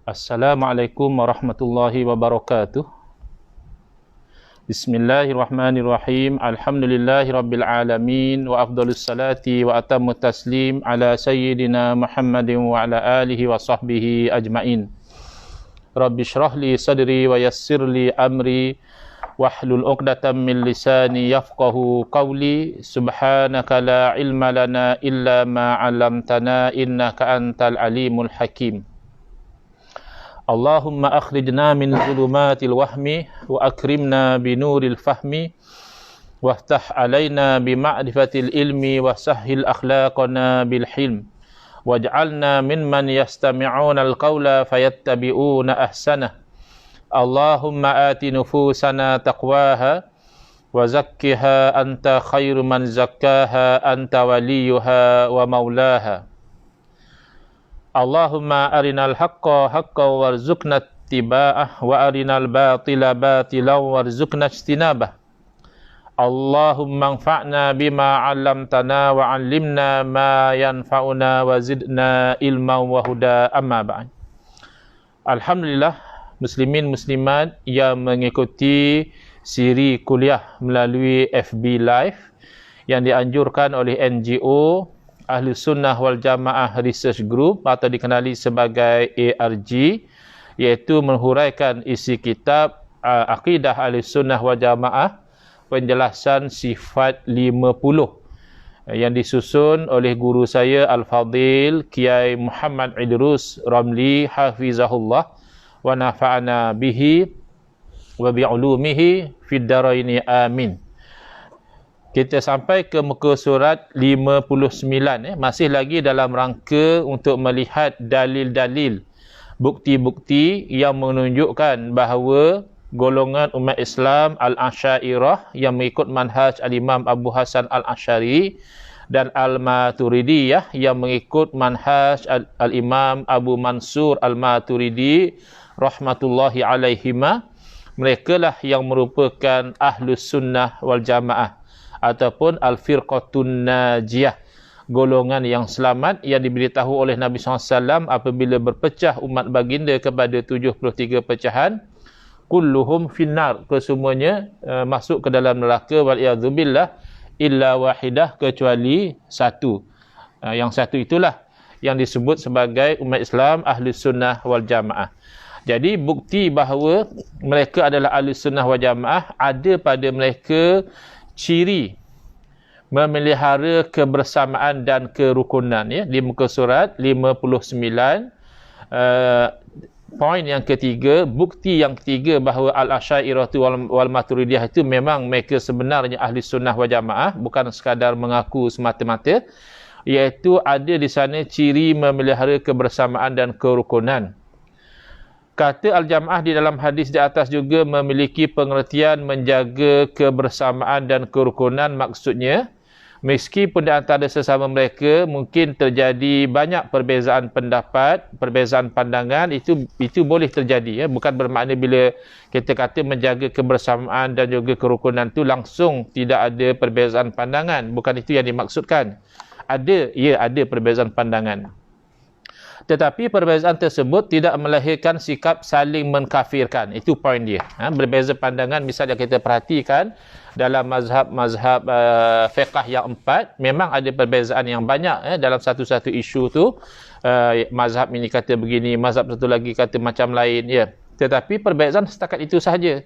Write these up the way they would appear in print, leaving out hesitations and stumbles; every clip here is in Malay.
Assalamualaikum warahmatullahi wabarakatuh. Bismillahirrahmanirrahim. Alhamdulillahi rabbil alamin wa afdhalus salati wa atammu taslim ala sayyidina Muhammadin wa ala alihi wa sahbihi ajmain. Rabbi shrah li sadri wa yassir li amri wahlul 'uqdatam min lisani yafqahu qawli. Subhanaka la ilma lana illa ma 'allamtana innaka antal alimul hakim. Allahumma akhrijna min zulumatil wahmi wa akrimna binuril fahmi waftah alaina bima'rifatil ilmi wa sahhil akhlaqana bil hilm waj'alna mimman yastami'una al-qawla fayattabi'una ahsanah. Allahumma ati nufusana taqwaha wa zakkiha anta khairu man zakkaha anta waliyuha wa maulaha. Allahumma arinal haqqa haqqan warzuqna ittiba'ah wa arinal batila batilan warzuqna ijtinabah. Allahumma anfa'na bima 'allamtana wa 'allimna ma yanfa'una wa zidna ilman wa huda, amma ba'd. Alhamdulillah, muslimin muslimat yang mengikuti siri kuliah melalui FB Live yang dianjurkan oleh NGO Ahli Sunnah wal Jamaah Research Group atau dikenali sebagai ARG, iaitu menghuraikan isi kitab Aqidah Ahli Sunnah wal Jamaah, penjelasan sifat 50 yang disusun oleh guru saya Al-Fadhil Kiai Muhammad Idrus Ramli hafizahullah wa nafa'ana bihi wa bi'ulumihi fid daraini amin. Kita sampai ke muka surat 59, masih lagi dalam rangka untuk melihat dalil-dalil, bukti-bukti yang menunjukkan bahawa golongan umat Islam Al-Asyairah yang mengikut manhaj Al-Imam Abu Hasan Al-Asy'ari dan Al-Maturidiyah yang mengikut manhaj Al-Imam Abu Mansur Al-Maturidi rahmatullahi alaihima, mereka lah yang merupakan Ahlus Sunnah wal Jamaah ataupun Al-Firqatun Najiyah, golongan yang selamat yang diberitahu oleh Nabi SAW apabila berpecah umat baginda kepada 73 pecahan, kulluhum finnar, kesemuanya masuk ke dalam neraka wal'iyadzubillah, illa wahidah, kecuali satu. Yang satu itulah yang disebut sebagai umat Islam Ahli Sunnah wal Jamaah. Jadi bukti bahawa mereka adalah Ahli Sunnah wal Jamaah, ada pada mereka ciri memelihara kebersamaan dan kerukunan, ya, di muka surat 59. Poin yang ketiga, bukti yang ketiga bahawa Al-Asyairah wal Maturidiyah itu memang mereka sebenarnya Ahli Sunnah wal Jamaah, bukan sekadar mengaku semata-mata, iaitu ada di sana ciri memelihara kebersamaan dan kerukunan. Kata Al-Jamaah di dalam hadis di atas juga memiliki pengertian menjaga kebersamaan dan kerukunan. Maksudnya, meskipun di antara sesama mereka mungkin terjadi banyak perbezaan pendapat, perbezaan pandangan, itu boleh terjadi, ya. Bukan bermakna bila kita kata menjaga kebersamaan dan juga kerukunan itu langsung tidak ada perbezaan pandangan. Bukan itu yang dimaksudkan. Ada perbezaan pandangan. Tetapi perbezaan tersebut tidak melahirkan sikap saling mengkafirkan. Itu poin dia. Berbeza pandangan, misalnya kita perhatikan dalam mazhab fiqh yang 4, memang ada perbezaan yang banyak dalam satu-satu isu tu. Mazhab ini kata begini, mazhab satu lagi kata macam lain, ya. Tetapi perbezaan setakat itu sahaja.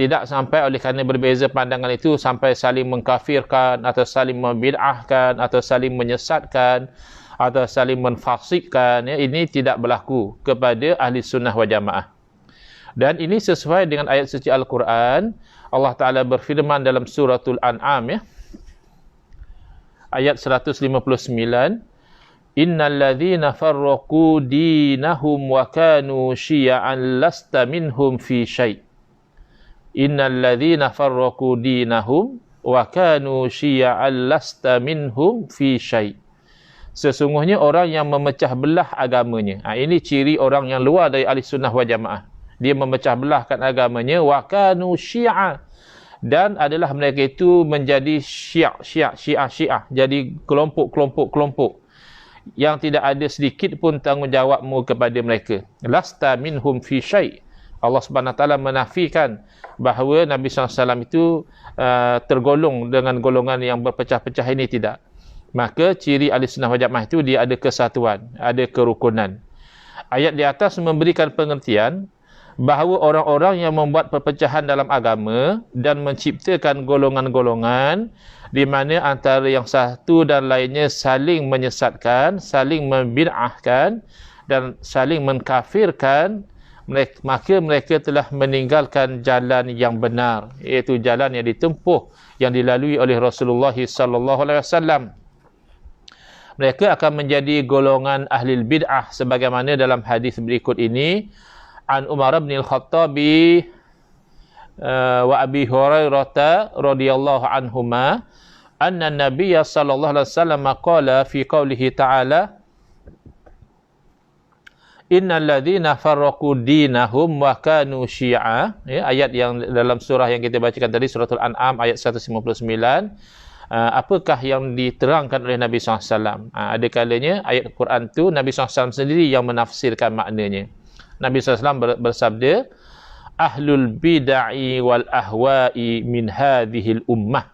Tidak sampai oleh kerana berbeza pandangan itu sampai saling mengkafirkan atau saling membid'ahkan atau saling menyesatkan atau saling menfasikkan, ya. Ini tidak berlaku kepada Ahli Sunnah wal Jamaah. Dan ini sesuai dengan ayat suci Al-Quran. Allah Ta'ala berfirman dalam suratul An'am, ya, ayat 159, innal ladzina farraqu dinahum wa kanu syi'an lasta minhum fi syai'. Innal ladzina farraqu dinahum wa kanu syi'an lasta minhum fi syai'. Sesungguhnya orang yang memecah belah agamanya. Ini ciri orang yang luar dari Ahli Sunnah wal Jamaah. Dia memecah belahkan agamanya, wa kanu syi'a, dan adalah mereka itu menjadi syiah. Jadi kelompok-kelompok. yang tidak ada sedikit pun tanggungjawabmu kepada mereka. Lasta minhum fi syai'. Allah Subhanahu Wa Taala menafikan bahawa Nabi SAW itu tergolong dengan golongan yang berpecah-pecah ini, tidak. Maka ciri Ahlussunnah wal Jamaah itu dia ada kesatuan, ada kerukunan. Ayat di atas memberikan pengertian bahawa orang-orang yang membuat perpecahan dalam agama dan menciptakan golongan-golongan di mana antara yang satu dan lainnya saling menyesatkan, saling membid'ahkan dan saling mengkafirkan, maka mereka telah meninggalkan jalan yang benar, iaitu jalan yang ditempuh, yang dilalui oleh Rasulullah sallallahu alaihi wasallam. Mereka akan menjadi golongan ahli bid'ah sebagaimana dalam hadis berikut ini, an Umar bin Al-Khattabi wa Abi Hurairah radhiyallahu anhuma anna Nabiy sallallahu alaihi wasallam qala fi qoulihi ta'ala innal ladzina farraqu dinahum wa kanu syi'a, ya, ayat yang dalam surah yang kita bacakan tadi, suratul An'am ayat 159. Apakah yang diterangkan oleh Nabi SAW? Ada kalanya ayat Quran tu Nabi SAW sendiri yang menafsirkan maknanya. Nabi SAW bersabda, ahlul bid'ah wal ahwa'i min hadhil ummah.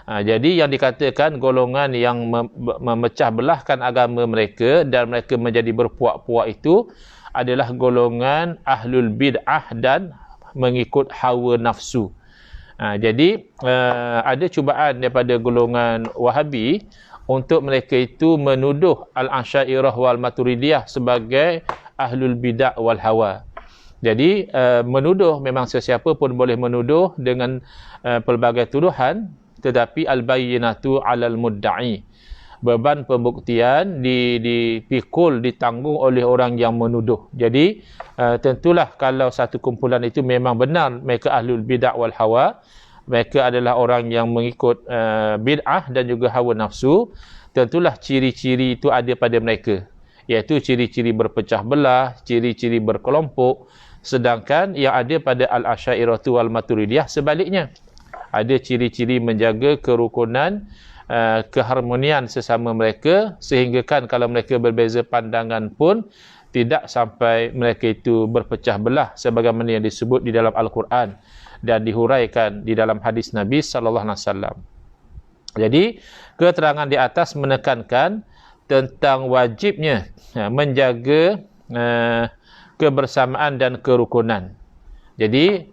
Jadi yang dikatakan golongan yang memecah belahkan agama mereka dan mereka menjadi berpuak-puak itu adalah golongan ahlul bid'ah dan mengikut hawa nafsu. Jadi ada cubaan daripada golongan Wahabi untuk mereka itu menuduh Al-Asy'ariyah wal Maturidiyah sebagai ahlul bid'ah wal hawa. Jadi menuduh, memang sesiapa pun boleh menuduh dengan pelbagai tuduhan, tetapi al-bayyinatu 'alal mudda'i. Beban pembuktian dipikul, ditanggung oleh orang yang menuduh. Jadi tentulah kalau satu kumpulan itu memang benar mereka ahlul bid'ah wal hawa, mereka adalah orang yang mengikut bid'ah dan juga hawa nafsu, tentulah ciri-ciri itu ada pada mereka, iaitu ciri-ciri berpecah belah, ciri-ciri berkelompok. Sedangkan yang ada pada Al-Asy'ariyah wal Maturidiyah sebaliknya, ada ciri-ciri menjaga kerukunan, keharmonian sesama mereka, sehingga kan kalau mereka berbeza pandangan pun tidak sampai mereka itu berpecah belah sebagaimana yang disebut di dalam Al-Quran dan dihuraikan di dalam hadis Nabi sallallahu alaihi wasallam. Jadi keterangan di atas menekankan tentang wajibnya menjaga kebersamaan dan kerukunan. Jadi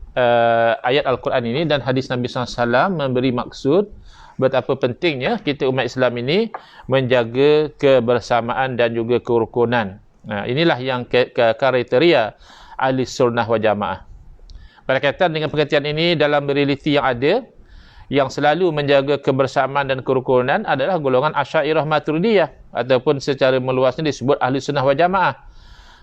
ayat Al-Quran ini dan hadis Nabi SAW memberi maksud betapa pentingnya kita umat Islam ini menjaga kebersamaan dan juga kerukunan. Inilah yang kriteria ahli sunnah wal jamaah. Berkaitan dengan pengertian ini, dalam realiti yang ada, yang selalu menjaga kebersamaan dan kerukunan adalah golongan Asy'ariyah Maturidiyah, ataupun secara meluasnya disebut ahli sunnah wal jamaah.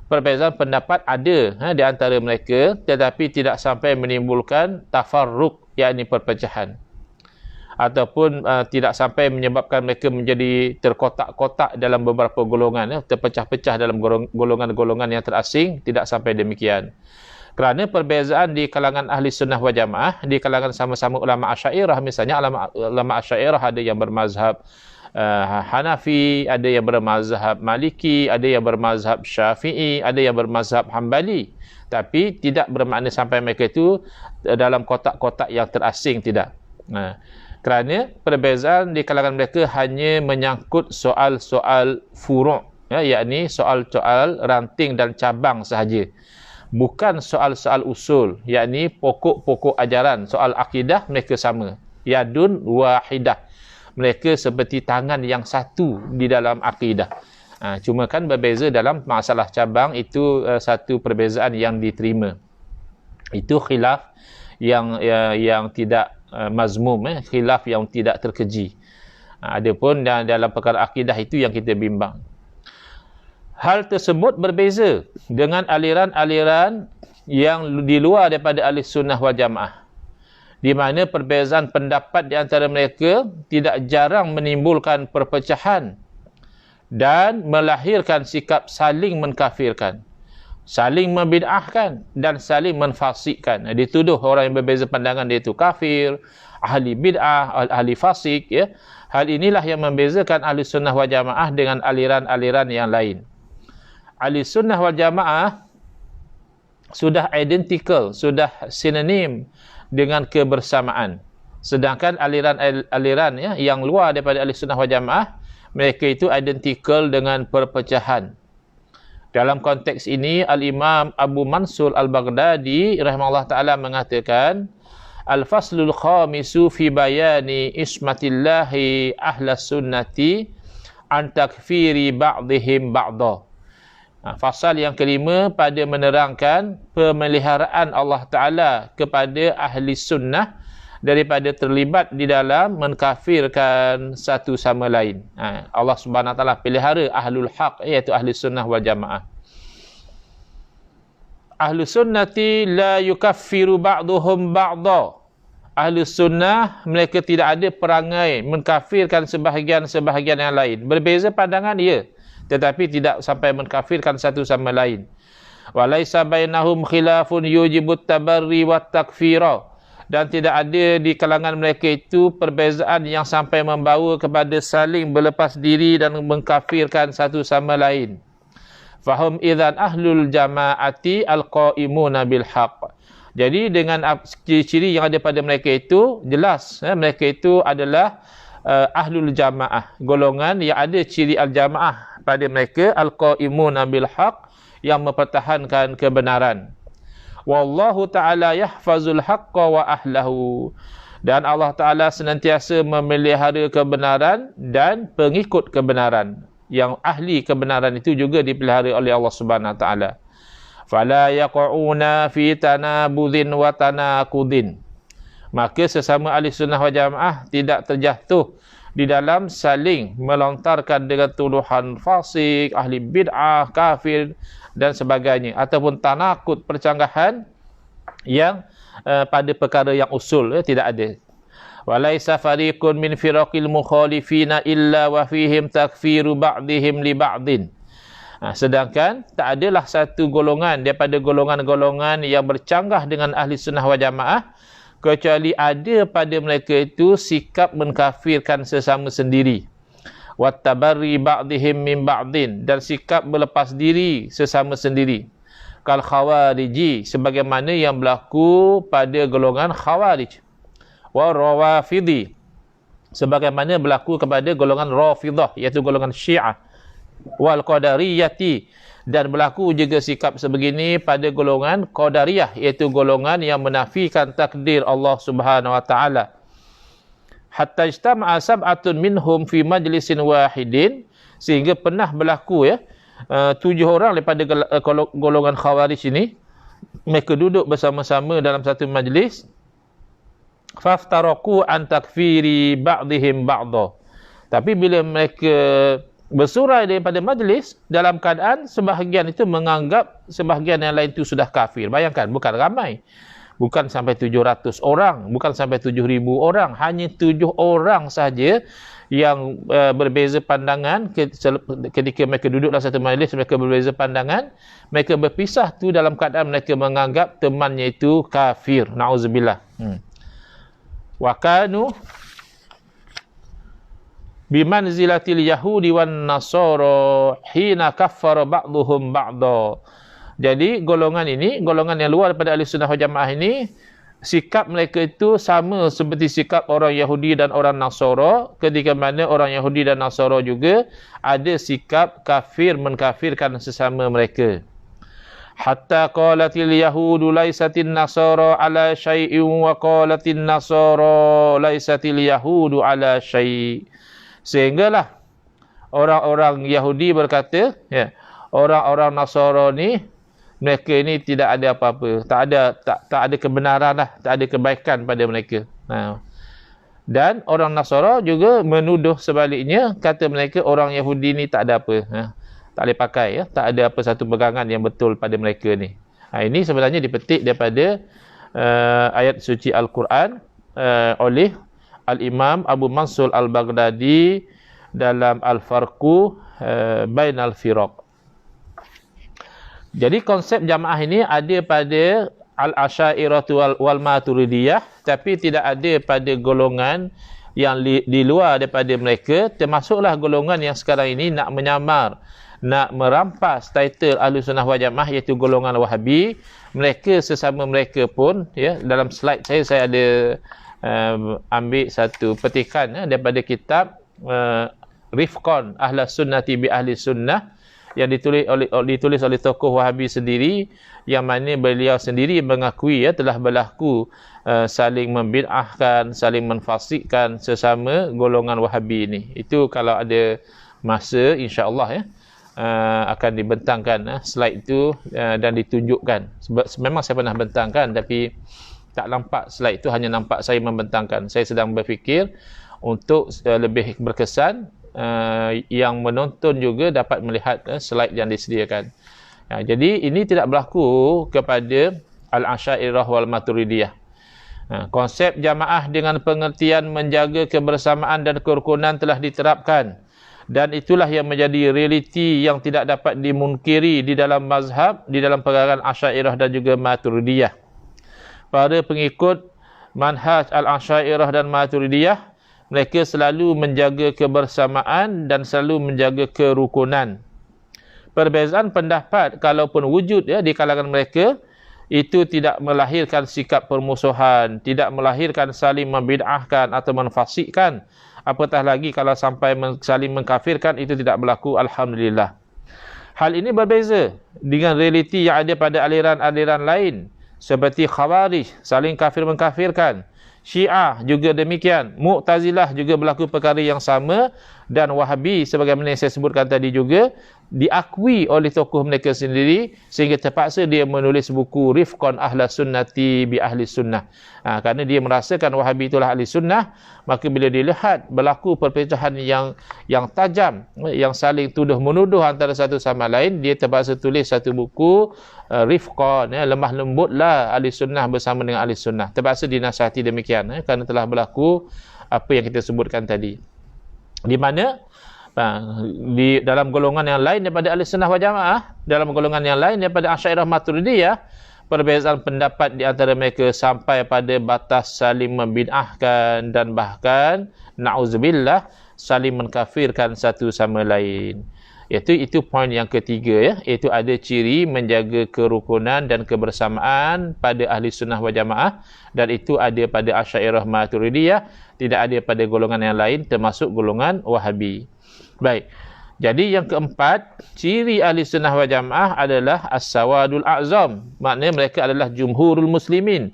Perbezaan pendapat ada di antara mereka, tetapi tidak sampai menimbulkan tafarruq, yakni perpecahan, ataupun tidak sampai menyebabkan mereka menjadi terkotak-kotak dalam beberapa golongan, terpecah-pecah dalam golongan-golongan yang terasing. Tidak sampai demikian. Kerana perbezaan di kalangan ahli sunnah wal jamaah, di kalangan sama-sama ulama Asy'ariyah, misalnya ulama Asy'ariyah ada yang bermazhab Hanafi, ada yang bermazhab Maliki, ada yang bermazhab Syafi'i, ada yang bermazhab Hambali. Tapi tidak bermakna sampai mereka itu dalam kotak-kotak yang terasing, tidak. Kerana perbezaan di kalangan mereka hanya menyangkut soal-soal furu', yakni soal-soal ranting dan cabang sahaja. Bukan soal-soal usul, yakni pokok-pokok ajaran. Soal akidah mereka sama. Yadun wahidah. Mereka seperti tangan yang satu di dalam akidah. Cuma kan berbeza dalam masalah cabang, itu satu perbezaan yang diterima. Itu khilaf yang tidak mazmum, khilaf yang tidak terkeji. Adapun dalam perkara akidah itu yang kita bimbang. Hal tersebut berbeza dengan aliran-aliran yang di luar daripada ahli sunnah wal jamaah, di mana perbezaan pendapat di antara mereka tidak jarang menimbulkan perpecahan dan melahirkan sikap saling mengkafirkan, saling membid'ahkan dan saling menfasikkan. Dituduh orang yang berbeza pandangan dia itu kafir, ahli bid'ah, ahli fasik, ya. Hal inilah yang membezakan ahli sunnah wal jamaah dengan aliran-aliran yang lain. Ahli sunnah wal jamaah sudah identical, sudah sinonim dengan kebersamaan. Sedangkan aliran-aliran, ya, yang luar daripada ahli sunnah wal jamaah, mereka itu identical dengan perpecahan. Dalam konteks ini, Al-Imam Abu Mansur Al-Baghdadi rahimahullah ta'ala mengatakan, Al-faslul khamisu fi bayani ismatillahi ahlas sunnati an takfiri ba'dihim ba'dah. Fasal yang kelima pada menerangkan pemeliharaan Allah Ta'ala kepada ahli sunnah daripada terlibat di dalam mengkafirkan satu sama lain. Allah Subhanahu Wa Ta'ala pelihara ahlul haq, iaitu ahli sunnah wal jamaah. Ahlu sunnati la yukaffiru ba'duhum ba'da. Ahlu sunnah, mereka tidak ada perangai mengkafirkan sebahagian-sebahagian yang lain. Berbeza pandangan, ya, tetapi tidak sampai mengkafirkan satu sama lain. Walaisa bainahum khilafun yujibut tabarri wat takfira. Dan tidak ada di kalangan mereka itu perbezaan yang sampai membawa kepada saling berlepas diri dan mengkafirkan satu sama lain. Fahum idzan ahlul jama'ati alqaimuna bil haqq. Jadi dengan ciri-ciri yang ada pada mereka itu jelas, mereka itu adalah ahlul jamaah, golongan yang ada ciri al-jamaah pada mereka, alqaimuna bil haqq, yang mempertahankan kebenaran. Wallahu ta'ala yahfazul haqqa wa ahlahu. Dan Allah Ta'ala senantiasa memelihara kebenaran dan pengikut kebenaran. Yang ahli kebenaran itu juga dipelihara oleh Allah Subhanahu Wa Ta'ala. Fala yaqa'una fi tanabudhin wa tanaqudin. Maka sesama ahli sunnah wal jamaah tidak terjatuh di dalam saling melontarkan dengan tuduhan fasik, ahli bid'ah, kafir dan sebagainya, ataupun tanakut, percanggahan yang pada perkara yang usul, tidak ada. Walaisa fariqun min firaqil mukhalifina illa wa fihim takfiru ba'dihim li ba'din. Sedangkan tak adalah satu golongan daripada golongan-golongan yang bercanggah dengan ahli sunnah wal jamaah kecuali ada pada mereka itu sikap mengkafirkan sesama sendiri. Wattabarri ba'dihim min ba'din, dan sikap berlepas diri sesama sendiri. Kal khawariji, sebagaimana yang berlaku pada golongan khawarij. Wa rawafidi, sebagaimana berlaku kepada golongan rafidah, iaitu golongan syiah. Wal qadariyati, dan berlaku juga sikap sebegini pada golongan qadariyah, iaitu golongan yang menafikan takdir Allah Subhanahu Wa Ta'ala. Hatta ijtama'a sab'atun minhum fi majlisin wahidin, sehingga pernah berlaku, ya, 7 orang daripada golongan khawarij ini, mereka duduk bersama-sama dalam satu majlis. Faftaraku an takfiri ba'dihim ba'da. Tapi bila mereka bersurai daripada majlis, dalam keadaan sebahagian itu menganggap sebahagian yang lain itu sudah kafir. Bayangkan, bukan ramai. Bukan sampai 700 orang, bukan sampai 7,000 orang, hanya 7 orang saja yang berbeza pandangan. Ketika mereka duduk dalam satu majlis, mereka berbeza pandangan, mereka berpisah tu dalam keadaan mereka menganggap temannya itu kafir. Na'udzubillah. Wa kanu bimanzilatil yahudi wan nasara hina kaffara ba'dhum ba'dha. Jadi golongan ini, golongan yang luar daripada ahli sunnah wal jamaah ini, sikap mereka itu sama seperti sikap orang Yahudi dan orang Nasara, ketika mana orang Yahudi dan Nasara juga ada sikap kafir, mengkafirkan sesama mereka. Hatta qalatil yahudu laisatin nasara ala syai'in wa qalatin nasara laisatil yahudu ala syai'. Sehinggalah orang-orang Yahudi berkata, ya, orang-orang Nasara ni, mereka ini tidak ada apa-apa, tak ada kebenaran lah, tak ada kebaikan pada mereka. Dan orang Nasara juga menuduh sebaliknya, kata mereka orang Yahudi ni tak ada apa, tak boleh pakai, ya, tak ada apa satu pegangan yang betul pada mereka ni. Ini sebenarnya dipetik daripada ayat suci Al-Quran oleh Al-Imam Abu Mansur Al-Baghdadi dalam Al-Farqu Bainal Firaq. Jadi konsep jamaah ini ada pada al-Asy'ariyah wal Maturidiyah, tapi tidak ada pada golongan yang di luar daripada mereka, termasuklah golongan yang sekarang ini nak menyamar, nak merampas title Ahlussunnah wal Jamaah, iaitu golongan Wahabi. Mereka sesama mereka pun, ya, dalam slide saya ada ambil satu petikan daripada kitab Rifqan Ahlus Sunnati bi Ahli Sunnah, yang ditulis oleh tokoh Wahabi sendiri, yang mana beliau sendiri mengakui telah berlaku saling membid'ahkan, saling menfasikkan sesama golongan Wahabi ini. Itu kalau ada masa, insya-Allah akan dibentangkan slide itu dan ditunjukkan. Sebab memang saya pernah bentangkan, tapi tak nampak slide itu, hanya nampak saya membentangkan. Saya sedang berfikir untuk lebih berkesan, yang menonton juga dapat melihat slide yang disediakan. Jadi ini tidak berlaku kepada Al-Asy'ariyah wal Maturidiyah. Konsep jamaah dengan pengertian menjaga kebersamaan dan kerukunan telah diterapkan, dan itulah yang menjadi realiti yang tidak dapat dimungkiri di dalam mazhab, di dalam pegangan Asy'ariyah dan juga Maturidiyah. Para pengikut manhaj Al-Asy'ariyah dan Maturidiyah, mereka selalu menjaga kebersamaan dan selalu menjaga kerukunan. Perbezaan pendapat kalaupun wujud di kalangan mereka, itu tidak melahirkan sikap permusuhan, tidak melahirkan saling membid'ahkan atau menfasikkan. Apatah lagi kalau sampai saling mengkafirkan, itu tidak berlaku, alhamdulillah. Hal ini berbeza dengan realiti yang ada pada aliran-aliran lain, seperti Khawarij, saling kafir mengkafirkan. Syiah juga demikian. Mu'tazilah juga berlaku perkara yang sama. Dan Wahabi, sebagaimana yang saya sebutkan tadi juga, diakui oleh tokoh mereka sendiri, sehingga terpaksa dia menulis buku Rifqan Ahlus Sunnati bi Ahli Sunnah. Kerana dia merasakan Wahabi itulah ahli sunnah, maka bila dilihat berlaku perpecahan yang tajam, yang saling tuduh menuduh antara satu sama lain, dia terpaksa tulis satu buku Rifqan, lemah lembutlah ahli sunnah bersama dengan ahli sunnah. Terpaksa dinasihati demikian, kerana telah berlaku apa yang kita sebutkan tadi. Di mana di dalam golongan yang lain daripada Ahlussunnah wal Jamaah, dalam golongan yang lain daripada Asy'ariyah Maturidiyah, perbezaan pendapat di antara mereka sampai pada batas saling membid'ahkan dan bahkan na'udzubillah saling mengkafirkan satu sama lain. Itu poin yang ketiga, iaitu ada ciri menjaga kerukunan dan kebersamaan pada ahli sunnah wal jamaah, dan itu ada pada Asy'ariyah Maturidiyah, tidak ada pada golongan yang lain termasuk golongan Wahabi. Baik. Jadi yang keempat, ciri ahli sunnah wal jamaah adalah as-sawadul a'zam. Maknanya mereka adalah jumhurul muslimin.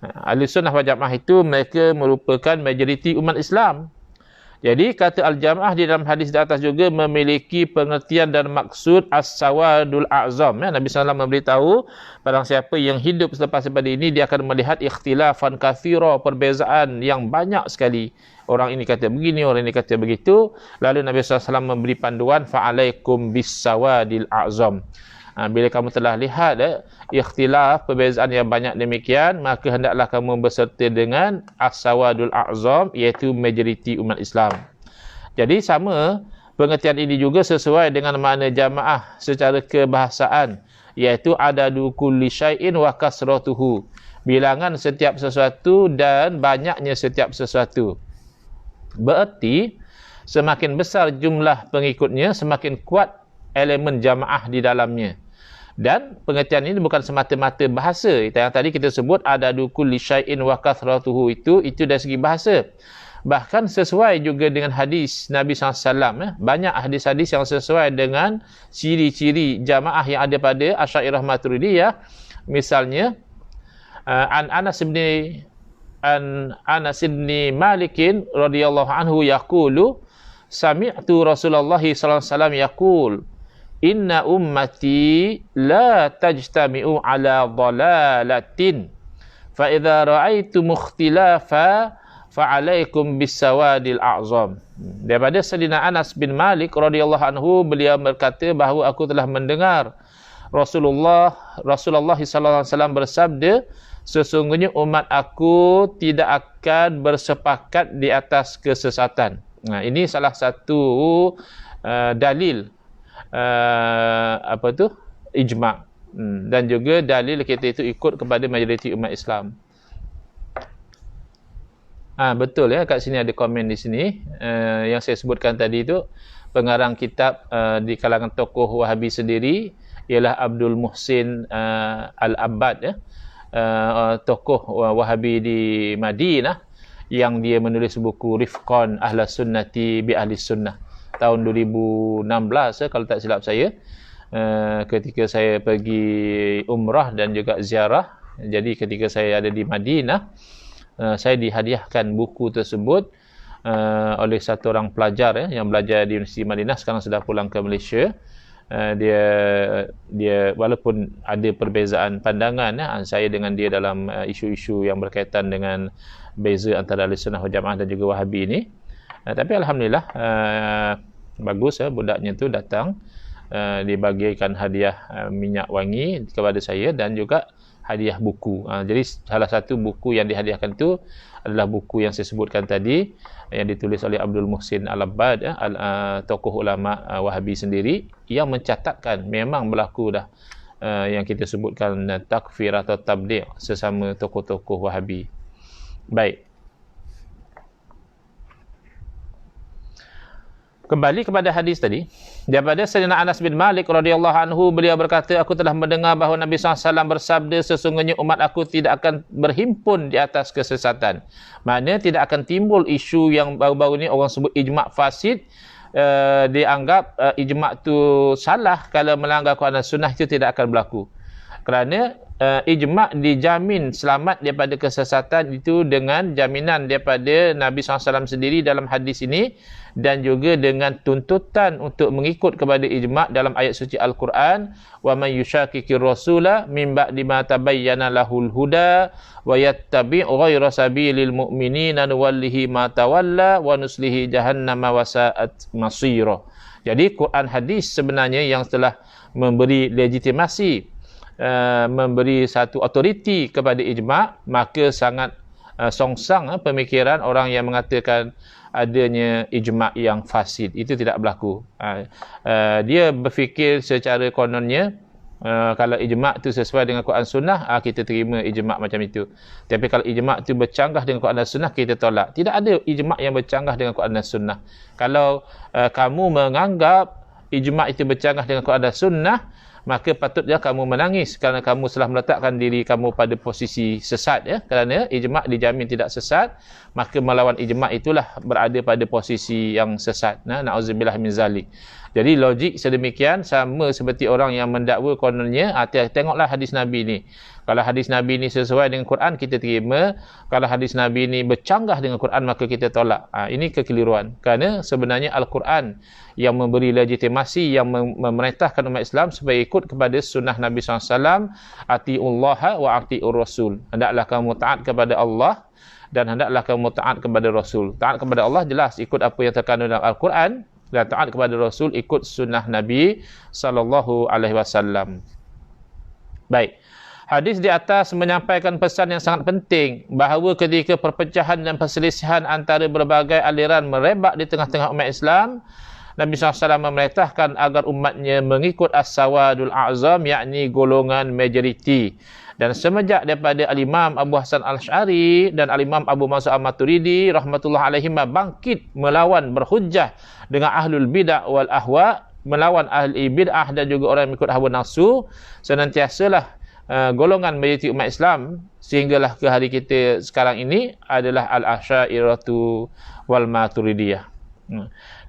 Ahli sunnah wal jamaah itu mereka merupakan majoriti umat Islam. Jadi kata al-jamaah di dalam hadis di atas juga memiliki pengertian dan maksud as-sawadul a'zam. Nabi SAW memberitahu, barang siapa yang hidup selepas daripada ini, dia akan melihat ikhtilafan kathira, perbezaan yang banyak sekali. Orang ini kata begini, orang ini kata begitu. Lalu Nabi SAW memberi panduan, fa'alaikum bis-sawadil a'zam. Bila kamu telah lihat ikhtilaf, perbezaan yang banyak demikian, maka hendaklah kamu berserta dengan as-sawadul a'zam, iaitu majoriti umat Islam. Jadi sama pengertian ini juga sesuai dengan makna jamaah secara kebahasaan, iaitu adadu kulli syai'in wa kasratuhu, bilangan setiap sesuatu dan banyaknya setiap sesuatu. Berarti semakin besar jumlah pengikutnya, semakin kuat elemen jamaah di dalamnya. Dan pengertian ini bukan semata-mata bahasa. Yang tadi kita sebut adadu kulli syai'in wa kathratuhu, itu dari segi bahasa. Bahkan sesuai juga dengan hadis Nabi SAW. Banyak hadis-hadis yang sesuai dengan ciri-ciri jamaah yang ada pada Asy'ariyah Maturidiyah. Misalnya Anas bin Malik radhiyallahu anhu yaqulu sami'tu Rasulullah sallallahu alaihi wasallam yaqul inna ummati la tajtami'u ala dhalalatin fa idza ra'aitum ikhtilafa fa 'alaikum bis-sawadil a'zam. Daripada Sayyidina Anas bin Malik radhiyallahu anhu, beliau berkata bahawa aku telah mendengar Rasulullah sallallahu alaihi wasallam bersabda, sesungguhnya umat aku tidak akan bersepakat di atas kesesatan. Ini salah satu dalil ijma'. Dan juga dalil kita itu ikut kepada majoriti umat Islam. Betul ya, kat sini ada komen di sini yang saya sebutkan tadi itu, pengarang kitab di kalangan tokoh Wahabi sendiri ialah Abdul Muhsin Al-Abbad ya. Tokoh Wahabi di Madinah yang dia menulis buku Rifqan Ahlus Sunnati bi Ahli Sunnah tahun 2016 ya, kalau tak silap saya. Ketika saya pergi umrah dan juga ziarah. Jadi ketika saya ada di Madinah, saya dihadiahkan buku tersebut oleh satu orang pelajar yang belajar di Universiti Madinah, sekarang sudah pulang ke Malaysia. Dia walaupun ada perbezaan pandangan saya dengan dia dalam isu-isu yang berkaitan dengan beza antara Ahlussunnah wal Jamaah dan juga Wahabi ini, tapi alhamdulillah bagus budaknya tu datang, dibagikan hadiah minyak wangi kepada saya dan juga hadiah buku. Jadi salah satu buku yang dihadiahkan tu adalah buku yang saya sebutkan tadi, yang ditulis oleh Abdul Muhsin Al-Abbad, tokoh ulama Wahabi sendiri, yang mencatatkan memang berlaku dah yang kita sebutkan takfir atau tabdi' sesama tokoh-tokoh Wahabi. Baik. Kembali kepada hadis tadi, daripada Sayyidina Anas bin Malik radhiyallahu anhu, beliau berkata, aku telah mendengar bahawa Nabi SAW bersabda, sesungguhnya umat aku tidak akan berhimpun di atas kesesatan. Maknanya tidak akan timbul isu yang baru-baru ni orang sebut ijma' fasid, dianggap ijma' tu salah kalau melanggar Quran dan Sunnah, itu tidak akan berlaku. Kerana ijma' dijamin selamat daripada kesesatan itu dengan jaminan daripada Nabi SAW sendiri dalam hadis ini, dan juga dengan tuntutan untuk mengikut kepada ijma' dalam ayat suci Al-Quran, wa man yushaqiqir rasula min ba'di ma tabayyana lahul huda wa yattabi' ghayra sabilil mu'minina nuwallihi ma tawalla wa nuslihi jahannama wa sa'at masira. Jadi Quran hadis sebenarnya yang telah memberi legitimasi, memberi satu autoriti kepada ijma', maka sangat songsang pemikiran orang yang mengatakan adanya ijma' yang fasid. Itu tidak berlaku. Dia berfikir secara kononnya, kalau ijma' tu sesuai dengan Quran Sunnah, kita terima ijma' macam itu. Tapi kalau ijma' tu bercanggah dengan Quran dan Sunnah, kita tolak. Tidak ada ijma' yang bercanggah dengan Quran dan Sunnah. Kalau kamu menganggap ijma' itu bercanggah dengan Quran dan Sunnah, maka patutnya kamu menangis kerana kamu telah meletakkan diri kamu pada posisi sesat ya. Kerana ijma' dijamin tidak sesat, maka melawan ijma' itulah berada pada posisi yang sesat. Na'udzubillah min zalik. Jadi logik sedemikian, sama seperti orang yang mendakwa kononnya, tengoklah hadis Nabi ni. Kalau hadis Nabi ni sesuai dengan Quran, kita terima. Kalau hadis Nabi ni bercanggah dengan Quran, maka kita tolak. Ini kekeliruan. Kerana sebenarnya Al-Quran yang memberi legitimasi, yang memerintahkan umat Islam supaya ikut kepada sunnah Nabi SAW, ati'ullaha wa ati'ur rasul. Hendaklah kamu taat kepada Allah dan hendaklah kamu taat kepada Rasul. Taat kepada Allah jelas ikut apa yang terkandung dalam Al-Quran, dan taat kepada Rasul ikut sunnah Nabi SAW. Baik. Hadis di atas menyampaikan pesan yang sangat penting, bahawa ketika perpecahan dan perselisihan antara berbagai aliran merebak di tengah-tengah umat Islam, Nabi SAW memerintahkan agar umatnya mengikut as-sawadul a'zam, yakni golongan majoriti. Dan semenjak daripada Al-Imam Abu Hasan Al-Asy'ari dan Al-Imam Abu Mansur Al-Maturidi rahmatullah alaihima bangkit melawan, berhujjah dengan ahlul bid'ah wal ahwa, melawan ahli bid'ah dan juga orang yang mengikut hawa nafsu, senantiasalah golongan majoriti umat Islam sehinggalah ke hari kita sekarang ini adalah Al-Asy'ariyatu wal Maturidiyah.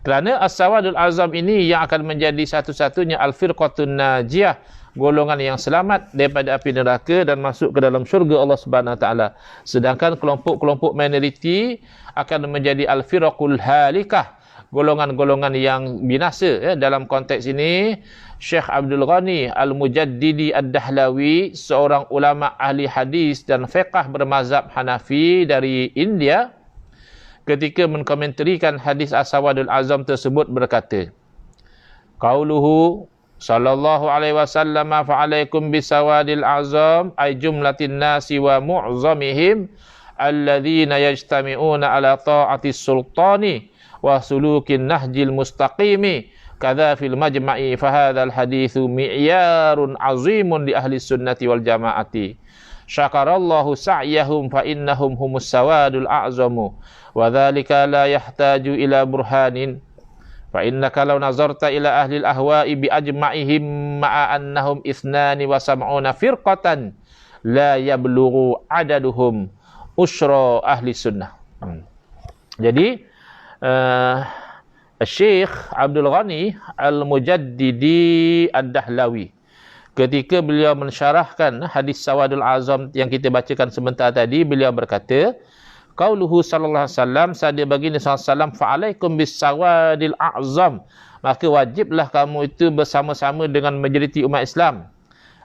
Kerana As-Sawadul Azam ini yang akan menjadi satu-satunya Al-Firqatun Najiyah, golongan yang selamat daripada api neraka dan masuk ke dalam syurga Allah Subhanahu Wa Taala. Sedangkan kelompok-kelompok minoriti akan menjadi Al-Firqul Halikah, golongan-golongan yang binasa. Dalam konteks ini, Syekh Abdul Ghani Al-Mujaddidi Ad-Dahlawi, seorang ulama ahli hadis dan fiqh bermazhab Hanafi dari India, ketika mengkomentarikan hadis As-Sawadul Azam tersebut berkata, qauluhu sallallahu alaihi wasallam fa'alaikum bisawadil azam ay jumlatin nasi wa mu'zamihim alladhina yajtami'una ala ta'atis sultani wa sulukin nahjil mustaqimi kadza fil majma'i fa hadzal haditsu mi'yarun 'azimun li ahli sunnati wal jama'ati. Syakarallahu sa'yahum fa innahum humus sawadul a'zamu wa dzalika la yahtaju ila burhanin fa innaka law nazarta ila ahli al-ahwa'i bi ajma'ihim ma'a annahum ithnani wa sab'una firqatan la yablughu adaduhum usra ahli sunnah. Jadi Syekh Abdul Ghani Al-Mujaddidi Ad-Dahlawi ketika beliau mensyarahkan hadis Sawadul Azam yang kita bacakan sebentar tadi, beliau berkata, qauluhu sallallahu alaihi wasallam, sabda baginda sallallahu alaihi wasallam, fa'alaikum bis sawadil a'zam, maka wajiblah kamu itu bersama-sama dengan majoriti umat Islam.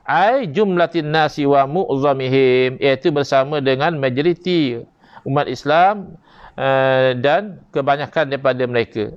Ai jumlatin nasi wa mu'zamihim, iaitu bersama dengan majoriti umat Islam dan kebanyakan daripada mereka.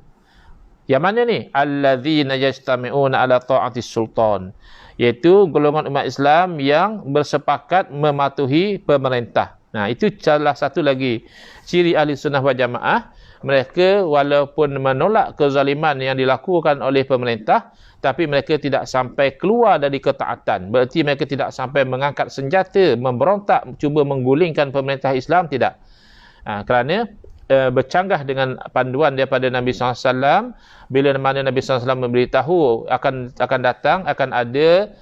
Yang mana ni? Alladzina yajtami'una ala ta'atis sultan, iaitu golongan umat Islam yang bersepakat mematuhi pemerintah. Nah, itu salah satu lagi ciri ahli sunnah wal jamaah. Mereka walaupun menolak kezaliman yang dilakukan oleh pemerintah, tapi mereka tidak sampai keluar dari ketaatan. Berarti mereka tidak sampai mengangkat senjata, memberontak, cuba menggulingkan pemerintah Islam, tidak. Kerana bercanggah dengan panduan daripada Nabi SAW, bila mana Nabi SAW memberitahu akan datang, akan ada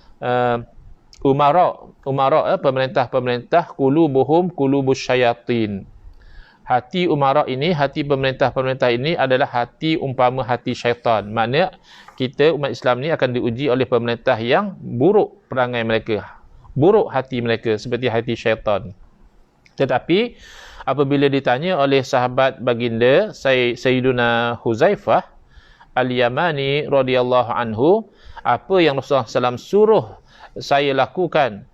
umara, pemerintah-pemerintah, qulubuhum qulubus syayatin. Hati umara ini, hati pemerintah-pemerintah ini adalah hati umpama hati syaitan. Maknanya kita umat Islam ni akan diuji oleh pemerintah yang buruk perangai mereka, buruk hati mereka seperti hati syaitan. Tetapi apabila ditanya oleh sahabat baginda Sayyiduna Huzaifah Al-Yamani radhiyallahu anhu, apa yang Rasulullah SAW suruh saya lakukan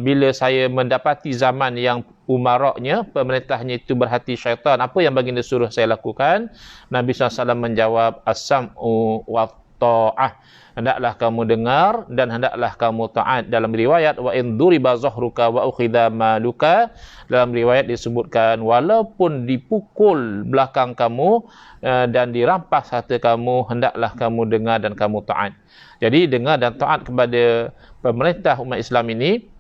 bila saya mendapati zaman yang umaraknya, pemerintahnya itu berhati syaitan, apa yang baginda suruh saya lakukan? Nabi SAW menjawab, as-sam'u wa ta'ah, hendaklah kamu dengar dan hendaklah kamu taat. Dalam riwayat, wa in duriba zahruka wa ukhidha maluka, dalam riwayat disebutkan, walaupun dipukul belakang kamu dan dirampas harta kamu, hendaklah kamu dengar dan kamu taat. Jadi dengar dan taat kepada pemerintah umat Islam ini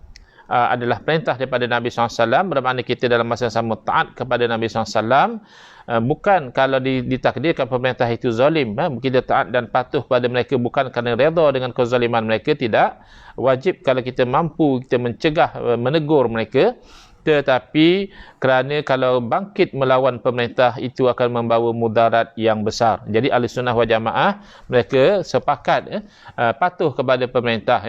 adalah perintah daripada Nabi SAW, bermakna kita dalam masa yang sama taat kepada Nabi SAW. Bukan kalau ditakdirkan pemerintah itu zalim, kita taat dan patuh kepada mereka bukan kerana redha dengan kezaliman mereka, tidak. Wajib kalau kita mampu, kita mencegah, menegur mereka. Tetapi kerana kalau bangkit melawan pemerintah itu akan membawa mudarat yang besar. Jadi ahli sunnah wal jamaah mereka sepakat patuh kepada pemerintah,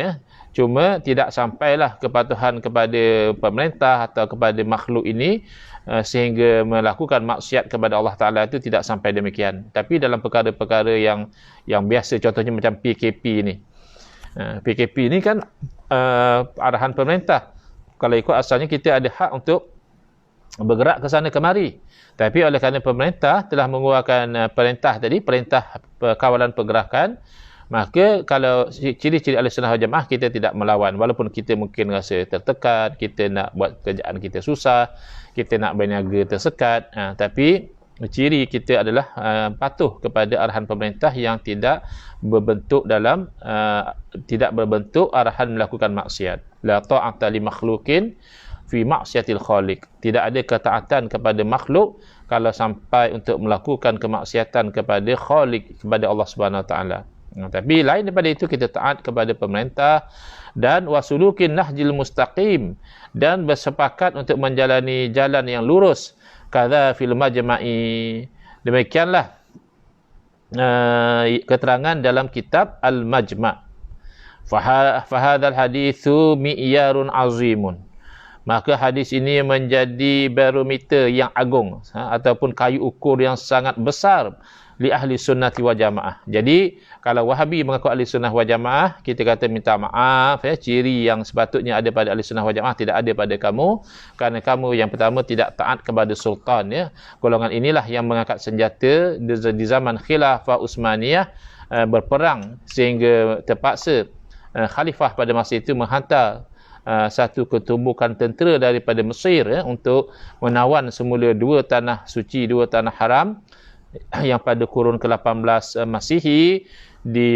cuma tidak sampailah kepatuhan kepada pemerintah atau kepada makhluk ini sehingga melakukan maksiat kepada Allah Ta'ala, itu tidak sampai demikian. Tapi dalam perkara-perkara yang biasa, contohnya macam PKP ni. PKP ni kan arahan pemerintah. Kalau ikut asalnya kita ada hak untuk bergerak ke sana kemari. Tapi oleh kerana pemerintah telah mengeluarkan perintah tadi, perintah kawalan pergerakan, maka kalau ciri-ciri ahli-sunnah wal jamaah, kita tidak melawan. Walaupun kita mungkin rasa tertekan, kita nak buat kerjaan kita susah, kita nak berniaga tersekat, tapi ciri kita adalah patuh kepada arahan pemerintah yang tidak berbentuk arahan melakukan maksiat. La ta'ata li makhluqin fi maksiatil khaliq. Tidak ada ketaatan kepada makhluk kalau sampai untuk melakukan kemaksiatan kepada khaliq, kepada Allah Subhanahu Wa Taala. Tapi lain daripada itu, kita taat kepada pemerintah dan wasulukin nahjil mustaqim, dan bersepakat untuk menjalani jalan yang lurus. Kadza fil majma'i, demikianlah keterangan dalam kitab Al-Majma'. Fahadzal haditsu mi'yarun azimun, maka hadis ini menjadi barometer yang agung, ataupun kayu ukur yang sangat besar li ahli sunnati wal jamaah. Jadi kalau Wahabi mengaku ahli sunnah wal jamaah, kita kata minta maaf, ciri yang sepatutnya ada pada ahli sunnah wal jamaah tidak ada pada kamu, kerana kamu yang pertama tidak taat kepada sultan, Golongan inilah yang mengangkat senjata di zaman khilafah Utsmaniyah, berperang sehingga terpaksa khalifah pada masa itu menghantar satu ketumbukan tentera daripada Mesir untuk menawan semula dua tanah suci, dua tanah haram, yang pada kurun ke-18 Masihi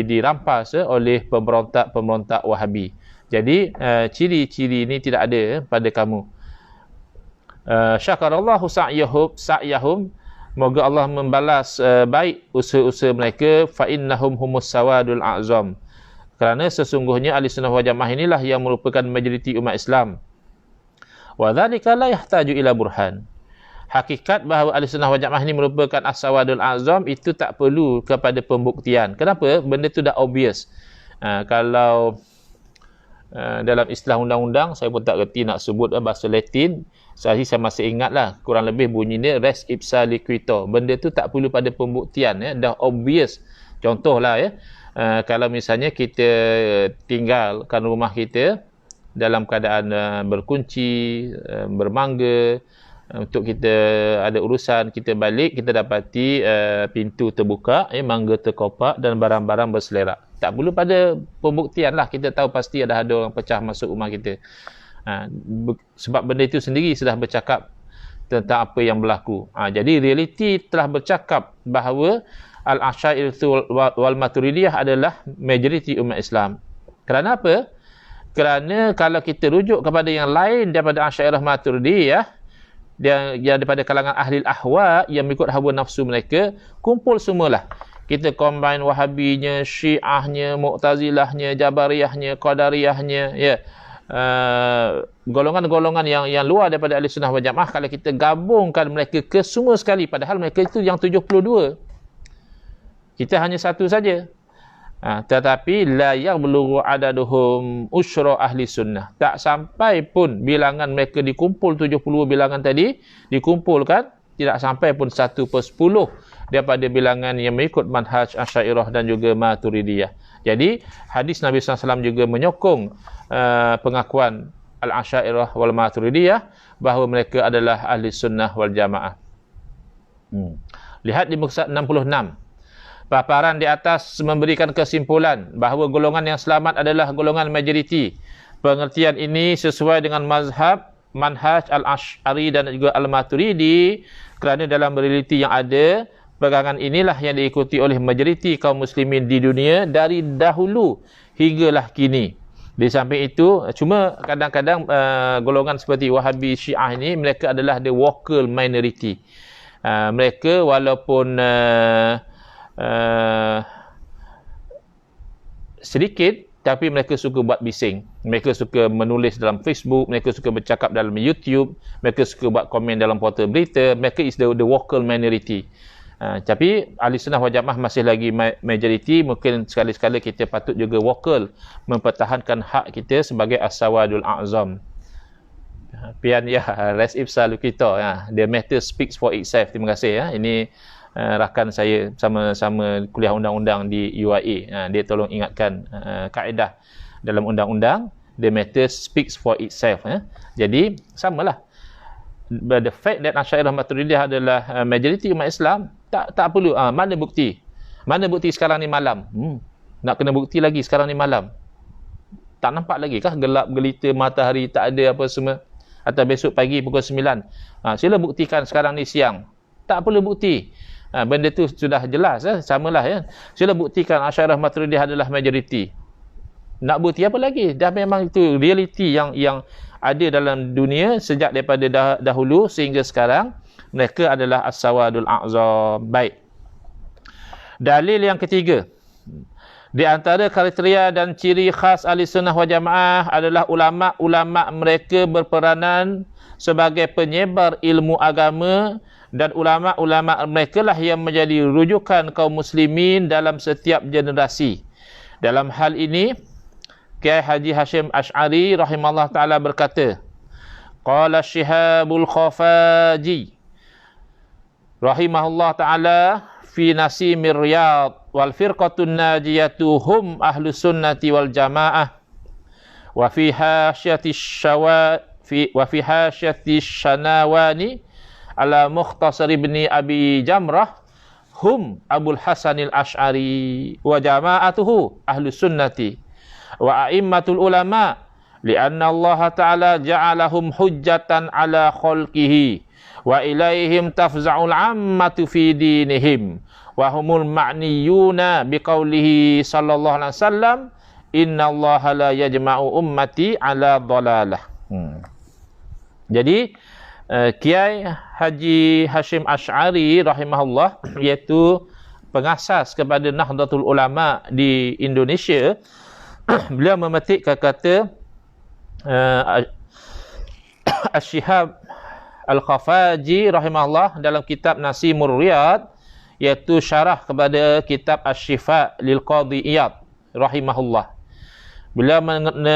dirampas oleh pemberontak Wahabi. Jadi ciri-ciri ini tidak ada pada kamu. Syakarallahu sa'yahum, moga Allah membalas baik usaha-usaha mereka, fa innahum humus sawadul a'zam, kerana sesungguhnya ahli sunnah wal jamaah inilah yang merupakan majoriti umat Islam. Wa dzalika la yahtaju ila burhan. Hakikat bahawa ahli sunnah wal jamaah ini merupakan as-sawadul azam itu tak perlu kepada pembuktian. Kenapa? Benda itu dah obvious. Kalau dalam istilah undang-undang, saya pun tak reti nak sebut bahasa Latin, saya masih ingatlah kurang lebih bunyinya res ipsa liquito. Benda itu tak perlu pada pembuktian, ya, dah obvious. Contohlah, ya, kalau misalnya kita tinggalkan rumah kita dalam keadaan berkunci, bermangga, untuk kita ada urusan, kita balik, kita dapati pintu terbuka, mangga terkopak dan barang-barang berselerak. Tak perlu pada pembuktian lah, kita tahu pasti ada orang pecah masuk rumah kita. Sebab benda itu sendiri sudah bercakap tentang apa yang berlaku. Jadi realiti telah bercakap bahawa Al-Asy'ariyah wal Maturidiyah adalah majoriti umat Islam. Kerana apa? Kerana kalau kita rujuk kepada yang lain daripada Asy'ariyah Maturidiyah, yang daripada kalangan ahli ahwa yang mengikut hawa nafsu mereka, kumpul semualah. Kita combine Wahabinya, Syiahnya, Mu'tazilahnya, Jabariyahnya, Qadariyahnya, ya, golongan-golongan yang luar daripada ahli sunnah wal jamaah, kalau kita gabungkan mereka ke semua sekali, padahal mereka itu yang 72, kita hanya satu saja. Tetapi la yablughu adaduhum usyra ahli sunnah, tak sampai pun bilangan mereka dikumpul 70 bilangan tadi dikumpulkan, tidak sampai pun 1/10 daripada bilangan yang mengikut manhaj Asy'ariyah dan juga Maturidiyah. Jadi hadis Nabi SAW juga menyokong pengakuan Al-Asy'ariyah wal Maturidiyah bahawa mereka adalah ahli sunnah wal jamaah. Lihat di muka 66. Paparan di atas memberikan kesimpulan bahawa golongan yang selamat adalah golongan majoriti. Pengertian ini sesuai dengan mazhab, manhaj Al-Asy'ari dan juga Al-Maturidi, kerana dalam realiti yang ada, pegangan inilah yang diikuti oleh majoriti kaum muslimin di dunia dari dahulu hinggalah kini. Di samping itu, cuma kadang-kadang golongan seperti Wahabi, Syiah ini, mereka adalah the vocal minority. Mereka walaupun sedikit, tapi mereka suka buat bising. Mereka suka menulis dalam Facebook, mereka suka bercakap dalam YouTube, mereka suka buat komen dalam portal berita. Mereka is the vocal minority. Tapi ahli sunnah wal jamaah masih lagi majority. Mungkin sekali-sekala kita patut juga vocal mempertahankan hak kita sebagai as-sawadul a'zam. Pian ya, res ipsa lucito, ya. The matter speaks for itself. Terima kasih, ya. Ini rakan saya sama-sama kuliah undang-undang di UIA. Dia tolong ingatkan kaedah dalam undang-undang, the matter speaks for itself. Jadi samalah, the fact that Asy'ariyah Maturidiyah adalah majoriti umat Islam, tak perlu mana bukti sekarang ni malam, nak kena bukti lagi sekarang ni malam, tak nampak lagi kah gelap gelita matahari, tak ada apa semua, atau besok pagi pukul 9, sila buktikan sekarang ni siang, tak perlu bukti. Benda tu sudah jelas, samalah, ya. Sila buktikan Asy'ariyah Maturidiyah adalah majoriti. Nak bukti apa lagi? Dah memang itu realiti yang ada dalam dunia sejak daripada dahulu sehingga sekarang. Mereka adalah as-sawadul a'zam. Baik. Dalil yang ketiga. Di antara kriteria dan ciri khas ahli sunnah wal jamaah adalah ulama-ulama mereka berperanan sebagai penyebar ilmu agama, dan ulama-ulama mereka lah yang menjadi rujukan kaum muslimin dalam setiap generasi. Dalam hal ini, Kiai Haji Hashim Asy'ari rahimahullah ta'ala berkata, Qala Syihabul Khafaji rahimahullah ta'ala fi Nasimir Riyad wal firqatun najiyatu hum ahlus sunnati wal jamaah wa fi hasyati Shanawani ala Mukhtasar ibni Abi Jamrah hum Abul Hasanil Asy'ari wa jama'atuhu ahlus sunnati wa a'immatul ulama lianna Allah ta'ala ja'alahum hujjatan ala khalqihi wa ilaihim tafza'ul ammatu fi dinihim wa humul ma'niyuna biqaulihi sallallahu alaihi wasallam innallaha la yajma'u ummati ala dhalalah. Jadi Kiai Haji Hashim Asy'ari rahimahullah, iaitu pengasas kepada Nahdlatul Ulama di Indonesia, beliau memetik kata Asy-Syihab Al-Khafaji rahimahullah dalam kitab Nasimur Riyad, iaitu syarah kepada kitab Asy-Syifa lil Qadhi Iyad rahimahullah. Beliau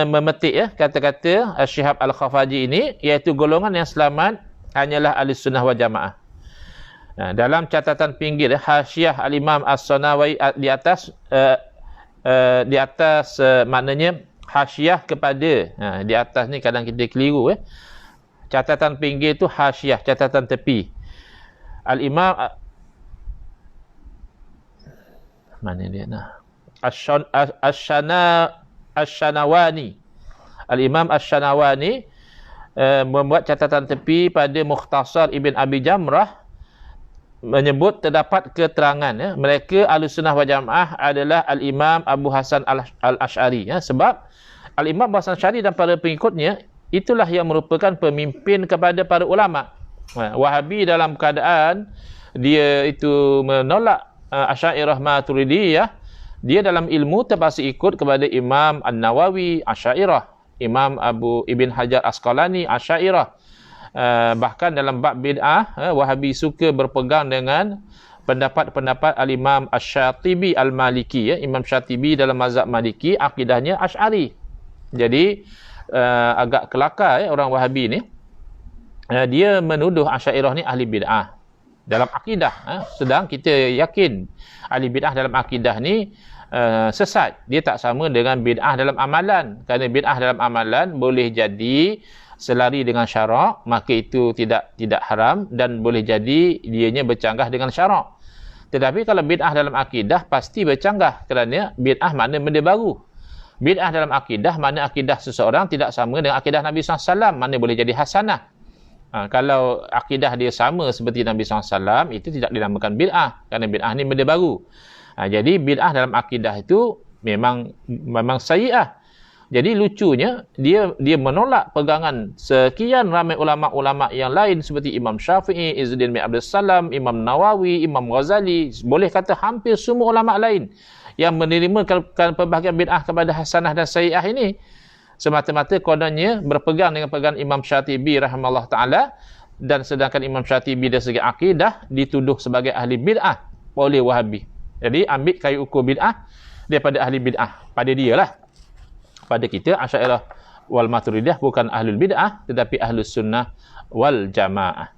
memetik kata-kata Asy-Syihab Al-Khafaji ini, iaitu golongan yang selamat hanyalah Ahli Sunnah wal Jamaah. Dalam catatan pinggir Hasyiah Al-Imam As-Sanawi di atas maknanya hasyiah kepada, di atas ni kadang kita keliru catatan pinggir tu hasyiah, catatan tepi. Al-Imam mana dia nah, Asy-Syanawani, Al-Imam Asy-Syanawani membuat catatan tepi pada Mukhtasar Ibn Abi Jamrah, menyebut terdapat keterangan mereka Ahlussunnah wal Jamaah adalah Al-Imam Abu Hasan Al-Asy'ari, sebab Al-Imam Abu Hasan Al-Asy'ari dan para pengikutnya itulah yang merupakan pemimpin kepada para ulama. Wahabi dalam keadaan dia itu menolak Asy'ariyah Maturidiyah, dia dalam ilmu terpaksa ikut kepada Imam An-Nawawi Asy'ariyah, Imam Abu Ibn Hajar Asqalani Asy'ariyah. Bahkan dalam bab bid'ah, Wahabi suka berpegang dengan pendapat-pendapat Al-Imam Asy-Syatibi Al-Maliki. Imam Syatibi dalam mazhab Maliki akidahnya Asy'ari. Jadi agak kelakar orang Wahabi ni. Dia menuduh Asy'ariyah ni ahli bid'ah dalam akidah, sedang kita yakin ahli bid'ah dalam akidah ni sesat. Dia tak sama dengan bid'ah dalam amalan. Kerana bid'ah dalam amalan boleh jadi selari dengan syarak, maka itu tidak haram, dan boleh jadi dianya bercanggah dengan syarak. Tetapi kalau bid'ah dalam akidah pasti bercanggah, kerana bid'ah makna benda baru. Bid'ah dalam akidah makna akidah seseorang tidak sama dengan akidah Nabi SAW, mana boleh jadi hasanah. Kalau akidah dia sama seperti Nabi SAW, itu tidak dinamakan bid'ah, kerana bid'ah ni benda baru. Jadi bid'ah dalam akidah itu memang sayyi'ah. Jadi lucunya dia menolak pegangan sekian ramai ulama-ulama yang lain seperti Imam Syafi'i, Izzuddin bin Abdul Salam, Imam Nawawi, Imam Ghazali, boleh kata hampir semua ulama lain yang menerima pembahagian bid'ah kepada hasanah dan sayyi'ah ini, semata-mata kononnya berpegang dengan pegangan Imam Syatibi rahimahullah ta'ala, dan sedangkan Imam Syatibi dari segi akidah dituduh sebagai ahli bid'ah oleh Wahabi. Jadi ambil kayu ukur bid'ah daripada ahli bid'ah pada dia lah. Pada kita Asy'ariyah wal Maturidiyah bukan ahlul bid'ah, tetapi ahlus sunnah wal jamaah.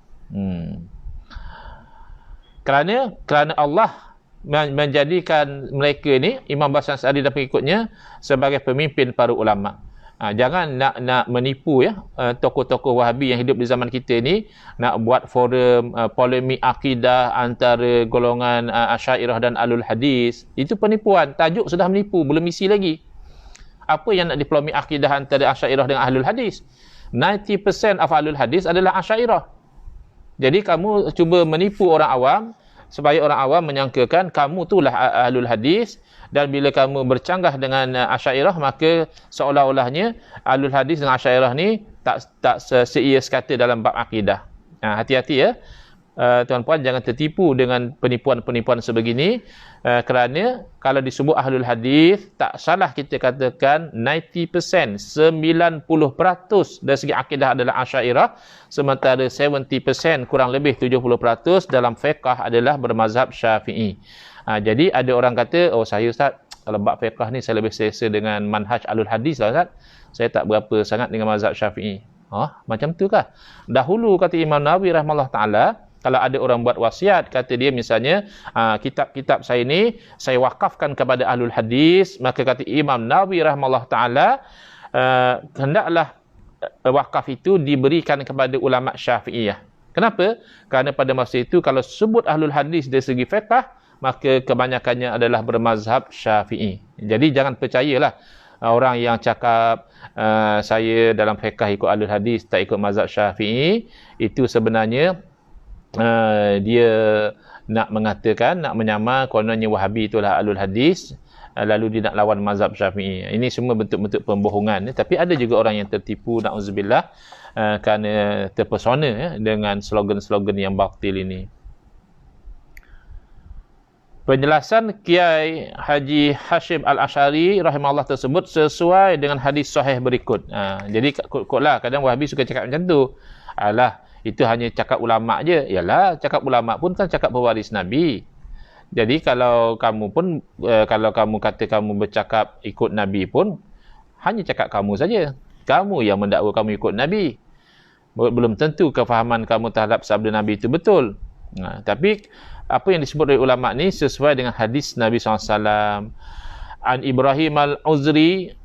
Kerana Allah menjadikan mereka ni, Imam Hasan Asy'ari dan pengikutnya, sebagai pemimpin para ulama. Jangan nak menipu tokoh-tokoh Wahabi yang hidup di zaman kita ni, nak buat forum polemik akidah antara golongan Asy'ariyah dan Ahlul Hadis. Itu penipuan, tajuk sudah menipu, belum isi lagi. Apa yang nak dipolemik akidah antara Asy'ariyah dengan Ahlul Hadis? 90% of Ahlul Hadis adalah Asy'ariyah. Jadi kamu cuba menipu orang awam supaya orang awam menyangkakan kamu itulah Ahlul Hadis, dan bila kamu bercanggah dengan Asy'ariyah, maka seolah-olahnya Ahlul Hadis dengan Asy'ariyah ni tak seia sekata dalam bab akidah. Hati-hati tuan-puan, jangan tertipu dengan penipuan-penipuan sebegini, kerana kalau disebut Ahlul Hadis, tak salah kita katakan 90%, 90% dari segi akidah adalah Asy'ariyah, sementara 70%, kurang lebih 70% dalam fiqh adalah bermazhab Syafi'i. Jadi ada orang kata, saya Ustaz, kalau bab fiqh ni saya lebih selesa dengan manhaj Ahlul Hadis lah Ustaz, saya tak berapa sangat dengan mazhab Syafi'i. Macam tu kah? Dahulu kata Imam Nawawi rahimahullah ta'ala, kalau ada orang buat wasiat, kata dia misalnya, kitab-kitab saya ni saya wakafkan kepada Ahlul Hadis, maka kata Imam Nawawi rahimahullah ta'ala, hendaklah wakaf itu diberikan kepada ulama Syafi'iyah. Kenapa? Kerana pada masa itu kalau sebut Ahlul Hadis dari segi fiqh, maka kebanyakannya adalah bermazhab Syafi'i. Jadi jangan percayalah orang yang cakap saya dalam fiqh ikut Ahlul Hadis, tak ikut mazhab Syafi'i. Itu sebenarnya dia nak mengatakan, nak menyamar kononnya Wahabi itulah Ahlul Hadis, lalu dia nak lawan mazhab Syafi'i. Ini semua bentuk-bentuk pembohongan. Tapi ada juga orang yang tertipu, na'udzubillah, kerana terpesona dengan slogan-slogan yang batil ini. Penjelasan Kiai Haji Hashim Al-Ash'ari rahimahullah tersebut sesuai dengan hadis sahih berikut. Jadi kot-kotlah, kadang Wahabi suka cakap macam tu. Alah, itu hanya cakap ulama' je. Yalah, cakap ulama' pun kan cakap pewaris Nabi. Jadi kalau kamu pun, kalau kamu kata kamu bercakap ikut Nabi pun, hanya cakap kamu saja. Kamu yang mendakwa kamu ikut Nabi. Belum tentu kefahaman kamu terhadap sabda Nabi itu betul. Tapi apa yang disebut oleh ulama' ni sesuai dengan hadis Nabi SAW. An Ibrahim Al-Uzri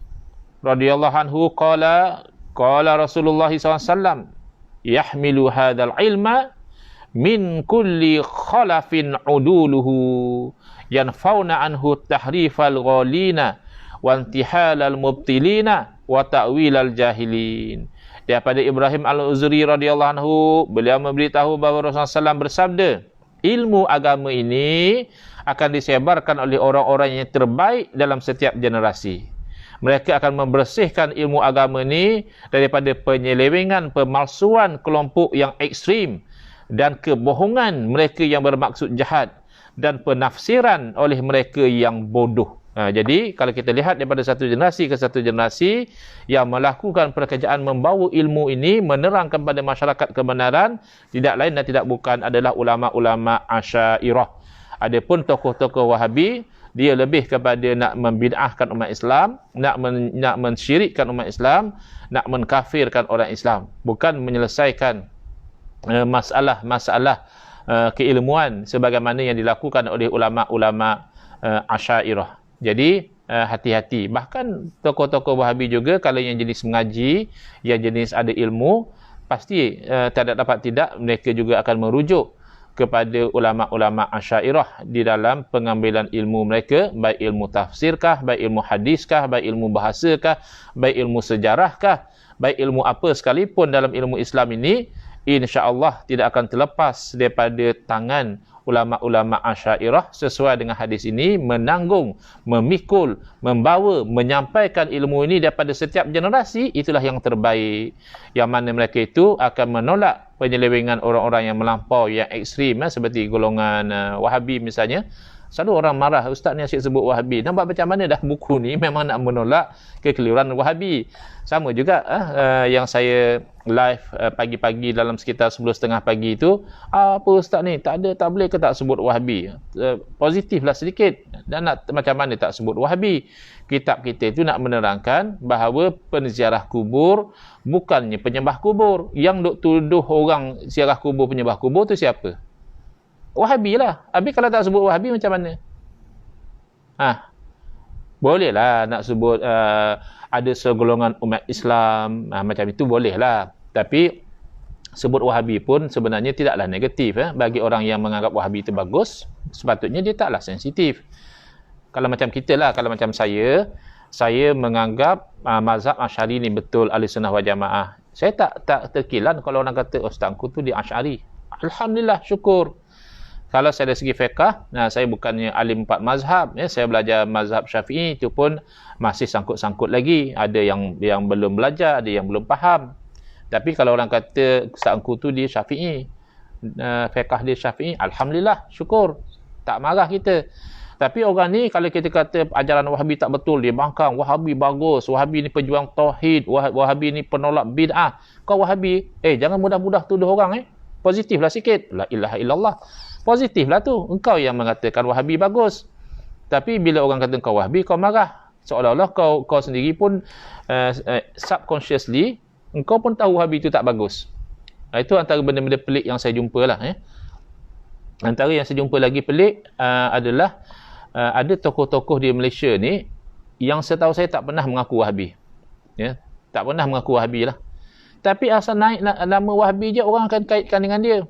radhiyallahu anhu qala Rasulullah SAW yahmilu hadzal ilma min kulli khalafin uduluhu yanfauna anhu tahrifal ghalina wa intihalal mubtilina wa ta'wilal jahilin. Daripada Ibrahim Al-Uzri radhiyallahu anhu, beliau memberitahu bahawa Rasulullah SAW bersabda, ilmu agama ini akan disebarkan oleh orang-orang yang terbaik dalam setiap generasi. Mereka akan membersihkan ilmu agama ini daripada penyelewengan, pemalsuan kelompok yang ekstrim dan kebohongan mereka yang bermaksud jahat dan penafsiran oleh mereka yang bodoh. Jadi kalau kita lihat daripada satu generasi ke satu generasi yang melakukan pekerjaan membawa ilmu ini, menerangkan kepada masyarakat kebenaran, tidak lain dan tidak bukan adalah ulama-ulama Asy'ariyah. Adapun tokoh-tokoh Wahabi, dia lebih kepada nak membid'ahkan umat Islam, nak mensyirikkan umat Islam, nak mengkafirkan orang Islam, bukan menyelesaikan masalah-masalah keilmuan sebagaimana yang dilakukan oleh ulama-ulama Asy'ariyah. Jadi hati-hati. Bahkan tokoh-tokoh Wahabi juga, kalau yang jenis mengaji, yang jenis ada ilmu, pasti tak dapat tidak mereka juga akan merujuk kepada ulama-ulama Asy'ariyah di dalam pengambilan ilmu mereka, baik ilmu tafsirkah, baik ilmu hadiskah, baik ilmu bahasakah, baik ilmu sejarahkah, baik ilmu apa sekalipun dalam ilmu Islam ini, insya-Allah tidak akan terlepas daripada tangan ulama-ulama Asy'ariyah sesuai dengan hadis ini, menanggung, memikul, membawa, menyampaikan ilmu ini daripada setiap generasi. Itulah yang terbaik, yang mana mereka itu akan menolak penyelewengan orang-orang yang melampau, yang ekstrim, seperti golongan Wahabi misalnya. Selalu orang marah, ustaz ni asyik sebut Wahabi. Nampak macam mana dah buku ni memang nak menolak kekeliruan Wahabi. Sama juga yang saya live pagi-pagi dalam sekitar 10.30 pagi itu, apa ustaz ni tak boleh ke tak sebut Wahabi? Positiflah sedikit. Dan nak macam mana tak sebut Wahabi? Kitab kita itu nak menerangkan bahawa penziarah kubur bukannya penyembah kubur. Yang duk tuduh orang ziarah kubur, penyembah kubur tu siapa? Wahabi lah. Habis kalau tak sebut Wahabi macam mana? Bolehlah nak sebut ada segolongan umat Islam, macam itu bolehlah. Tapi sebut Wahabi pun sebenarnya tidaklah negatif. Bagi orang yang menganggap Wahabi itu bagus, sepatutnya dia taklah sensitif. Kalau macam kita lah, kalau macam saya menganggap mazhab Asy'ari ni betul, Ahlussunnah wal Jamaah. Saya tak terkilan kalau orang kata ustazku tu dia Asy'ari. Alhamdulillah, syukur. Kalau saya dari segi fiqh, saya bukannya alim 4 mazhab, saya belajar mazhab Syafi'i, itu pun masih sangkut-sangkut lagi. Ada yang belum belajar, ada yang belum faham. Tapi kalau orang kata ustazku tu dia Syafi'i, fiqh dia Syafi'i, alhamdulillah, syukur. Tak marah kita. Tapi orang ni kalau kita kata ajaran Wahabi tak betul, dia bangkang, Wahabi bagus, Wahabi ni pejuang tauhid, Wahabi ni penolak bid'ah. Kau Wahabi, jangan mudah-mudah tuduh orang. Positiflah sikit. La ilaha illallah. Positiflah tu. Engkau yang mengatakan Wahabi bagus. Tapi bila orang kata kau Wahabi, kau marah. Seolah-olah kau sendiri pun subconsciously, engkau pun tahu Wahabi itu tak bagus. Itu antara benda-benda pelik yang saya jumpa lah. Antara yang saya jumpa lagi pelik adalah ada tokoh-tokoh di Malaysia ni yang setahu saya tak pernah mengaku Wahabi. Tak pernah mengaku Wahabi lah. Tapi asal naik nama Wahabi je, orang akan kaitkan dengan dia.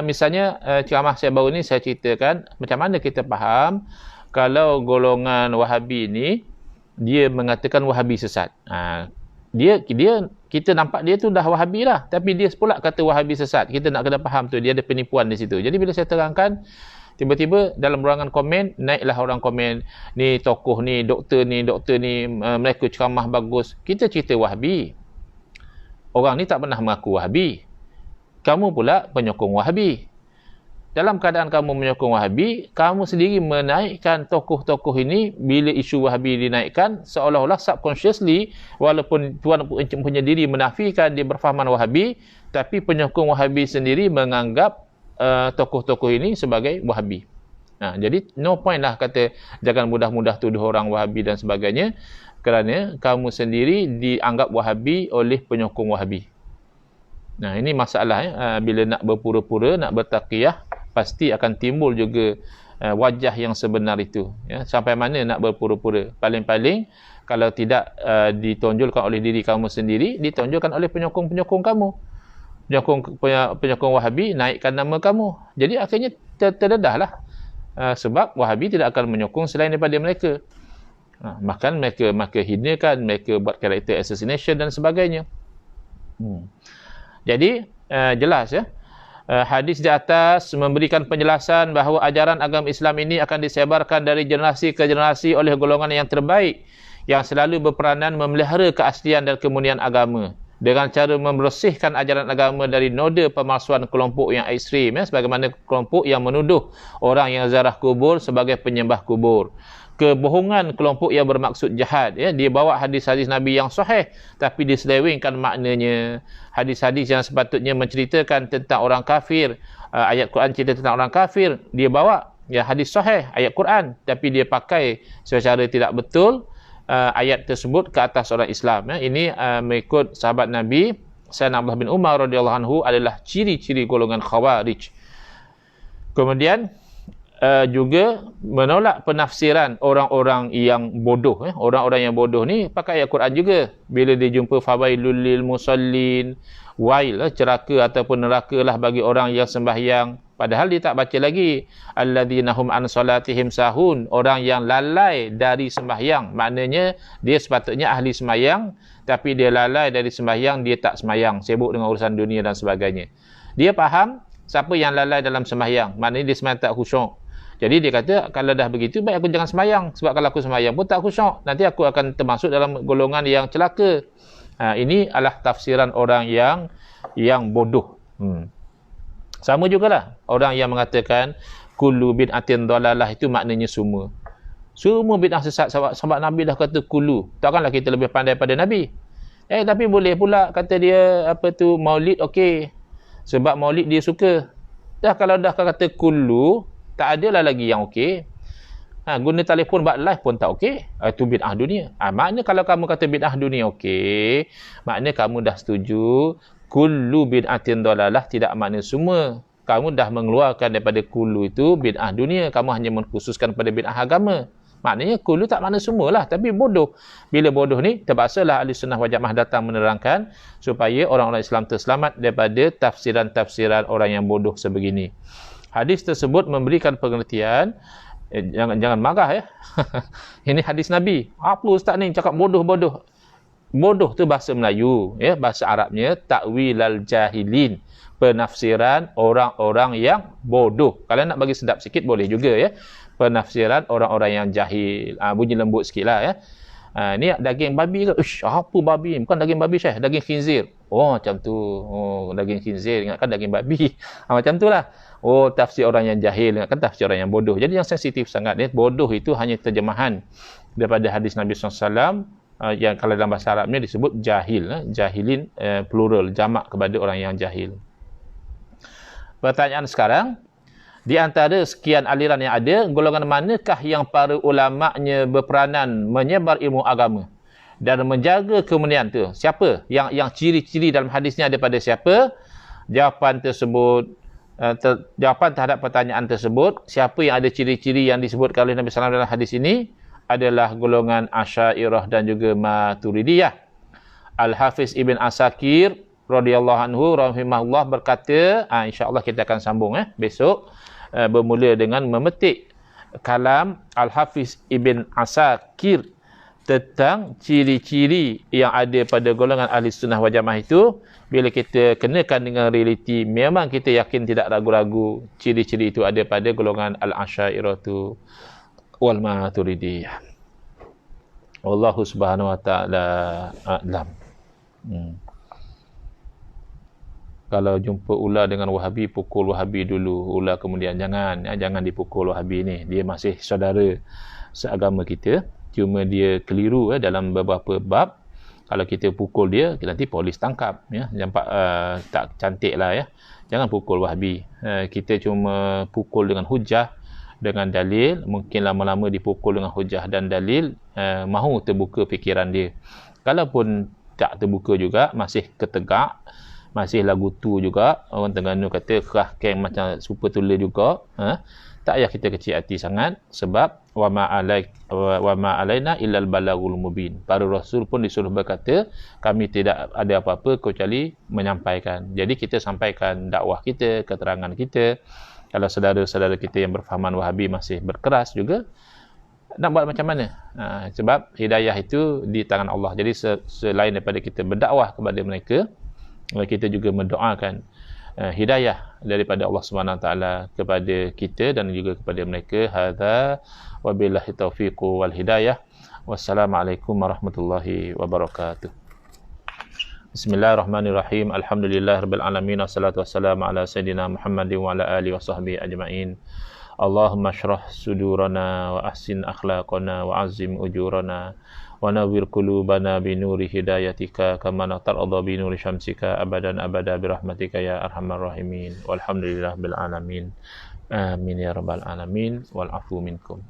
Misalnya ceramah saya baru ni saya ceritakan macam mana kita faham kalau golongan Wahabi ni dia mengatakan Wahabi sesat. kita nampak dia tu dah Wahabi lah, tapi dia pula kata Wahabi sesat. Kita nak kena faham tu, dia ada penipuan di situ. Jadi bila saya terangkan, tiba-tiba dalam ruangan komen, naiklah orang komen, ni tokoh ni, doktor ni, mereka ceramah bagus. Kita cerita Wahabi. Orang ni tak pernah mengaku Wahabi. Kamu pula penyokong Wahabi. Dalam keadaan kamu menyokong Wahabi, kamu sendiri menaikkan tokoh-tokoh ini. Bila isu Wahabi dinaikkan, seolah-olah subconsciously, walaupun tuan punya diri menafikan dia berfahaman Wahabi, tapi penyokong Wahabi sendiri menganggap tokoh-tokoh ini sebagai Wahabi. Jadi no point lah kata jangan mudah-mudah tuduh orang Wahabi dan sebagainya, kerana kamu sendiri dianggap Wahabi oleh penyokong Wahabi. Ini masalah bila nak berpura-pura, nak bertaqiyah, pasti akan timbul juga wajah yang sebenar itu. Sampai mana nak berpura-pura? Paling-paling kalau tidak ditonjolkan oleh diri kamu sendiri, ditonjolkan oleh penyokong-penyokong kamu. Penyokong Wahabi naikkan nama kamu. Jadi akhirnya terdedahlah. Sebab Wahabi tidak akan menyokong selain daripada mereka. Maka mereka hinakan, mereka buat character assassination dan sebagainya. Jadi jelas ya. Hadis di atas memberikan penjelasan bahawa ajaran agama Islam ini akan disebarkan dari generasi ke generasi oleh golongan yang terbaik yang selalu berperanan memelihara keaslian dan kemurnian agama dengan cara membersihkan ajaran agama dari noda pemalsuan kelompok yang ekstrim, sebagaimana kelompok yang menuduh orang yang ziarah kubur sebagai penyembah kubur. Kebohongan kelompok yang bermaksud jahat, dia bawa hadis-hadis Nabi yang sahih tapi diselewengkan maknanya. Hadis-hadis yang sepatutnya menceritakan tentang orang kafir, ayat Quran cerita tentang orang kafir, dia bawa hadis sahih, ayat Quran, tapi dia pakai secara tidak betul ayat tersebut ke atas orang Islam. Ini mengikut sahabat Nabi Sayyidina Abdullah bin Umar radhiyallahu anhu adalah ciri-ciri golongan Khawarij. Kemudian juga menolak penafsiran orang-orang yang bodoh. Orang-orang yang bodoh ni pakai ayat Quran juga. Bila dia jumpa fawailul lil musallin, wail, ceraka ataupun neraka lah bagi orang yang sembahyang. Padahal dia tak baca lagi. Alladzina hum an salatihim sahun, orang yang lalai dari sembahyang. Maknanya dia sepatutnya ahli sembahyang, tapi dia lalai dari sembahyang, dia tak sembahyang, sibuk dengan urusan dunia dan sebagainya. Dia faham siapa yang lalai dalam sembahyang, maknanya dia sembahyang tak khusyuk. Jadi dia kata, kalau dah begitu, baik aku jangan sembahyang. Sebab kalau aku sembahyang pun tak khusyuk, nanti aku akan termasuk dalam golongan yang celaka. Ini adalah tafsiran orang yang bodoh. Sama jugalah orang yang mengatakan kullu bid'atin dhalalah, itu maknanya semua bid'ah sesat. Sebab Nabi dah kata kullu, takkanlah kita lebih pandai pada Nabi. Tapi boleh pula kata dia maulid okey, sebab maulid dia suka. Kalau dah kata kullu, tak adalah lagi yang okey. Guna telefon buat live pun tak okey. Itu bid'ah dunia. Maknanya kalau kamu kata bid'ah dunia okey, maknanya kamu dah setuju kullu bid'atin dhalalah, tidak makna semua. Kamu dah mengeluarkan daripada kullu itu bid'ah dunia. Kamu hanya mengkhususkan pada bid'ah agama. Maknanya kullu tak makna semualah, tapi bodoh. Bila bodoh ni, terpaksalah ahli sunnah wal jamaah datang menerangkan supaya orang-orang Islam terselamat daripada tafsiran-tafsiran orang yang bodoh sebegini. Hadis tersebut memberikan pengertian, jangan marah ya. Ini hadis Nabi. Apa ustaz ni cakap bodoh-bodoh? Bodoh tu bahasa Melayu, bahasa Arabnya ta'wilal jahilin, penafsiran orang-orang yang bodoh. Kalau nak bagi sedap sikit boleh juga penafsiran orang-orang yang jahil. Bunyi lembut sikitlah ni daging babi ke? Apa babi? Bukan daging babi Syekh, daging khinzir. Macam tu. Daging khinzir, ingatkan daging babi. Macam tu lah. Tafsir orang yang jahil, ingatkan tafsir orang yang bodoh. Jadi yang sensitif sangat bodoh itu hanya terjemahan daripada hadis Nabi SAW, yang kalau dalam bahasa Arabnya disebut jahil. Jahilin plural, jamak kepada orang yang jahil. Pertanyaan sekarang, di antara sekian aliran yang ada, golongan manakah yang para ulama'nya berperanan menyebar ilmu agama dan menjaga kemurnian tu? Siapa? Yang ciri-ciri dalam hadisnya ada pada siapa? Jawapan terhadap pertanyaan tersebut, siapa yang ada ciri-ciri yang disebutkan oleh Nabi SAW dalam hadis ini, adalah golongan Asy'ariyah dan juga Maturidiyah. Al-Hafiz Ibn Asakir radhiyallahu anhu rahimahullah berkata, insya-Allah kita akan sambung besok, bermula dengan memetik kalam Al-Hafiz Ibn Asakir tentang ciri-ciri yang ada pada golongan ahli sunnah wal jamaah itu, bila kita kenakan dengan realiti, memang kita yakin tidak ragu-ragu ciri-ciri itu ada pada golongan al-Asy'ariyah wal Maturidiyah. Wallahu subhanahu wa ta'ala a'lam. Kalau jumpa ular dengan Wahabi, pukul Wahabi dulu. Ular kemudian jangan dipukul Wahabi ni. Dia masih saudara seagama kita. Cuma dia keliru dalam beberapa bab. Kalau kita pukul dia, nanti polis tangkap. Nampak tak cantik lah ya. Jangan pukul Wahabi. Kita cuma pukul dengan hujah, dengan dalil. Mungkin lama-lama dipukul dengan hujah dan dalil, mahu terbuka fikiran dia. Kalaupun tak terbuka juga, masih ketegak, masih lagu tu juga, orang Terengganu kata kerah keng macam super tula juga, tak payah kita kecil hati sangat, sebab wa ma alaina illal balagul mubin. Para rasul pun disuruh berkata, kami tidak ada apa-apa kecuali menyampaikan. Jadi kita sampaikan dakwah kita, keterangan kita. Kalau saudara-saudara kita yang berfahaman Wahabi masih berkeras juga, nak buat macam mana? Sebab hidayah itu di tangan Allah. Jadi selain daripada kita berdakwah kepada mereka, kita juga mendoakan hidayah daripada Allah Subhanahu Wa Taala kepada kita dan juga kepada mereka. Hadza wabillahi taufiq wal hidayah. Wassalamualaikum warahmatullahi wabarakatuh. Bismillahirrahmanirrahim. Alhamdulillahirabbil alamin, wassalatu wassalamu ala sayidina Muhammadin wa ala alihi washabbihi ajmain. Allahumma shrah sudurana wa ahsin akhlaqana wa azim ujurana wa nawwir qulubana bi nuri hidayatika kama tarada bi nuri syamsika abadan abada bi rahmatika ya arhamar rahimin. Walhamdulillahil alamin. Amin ya rabbal alamin wal afu minkum.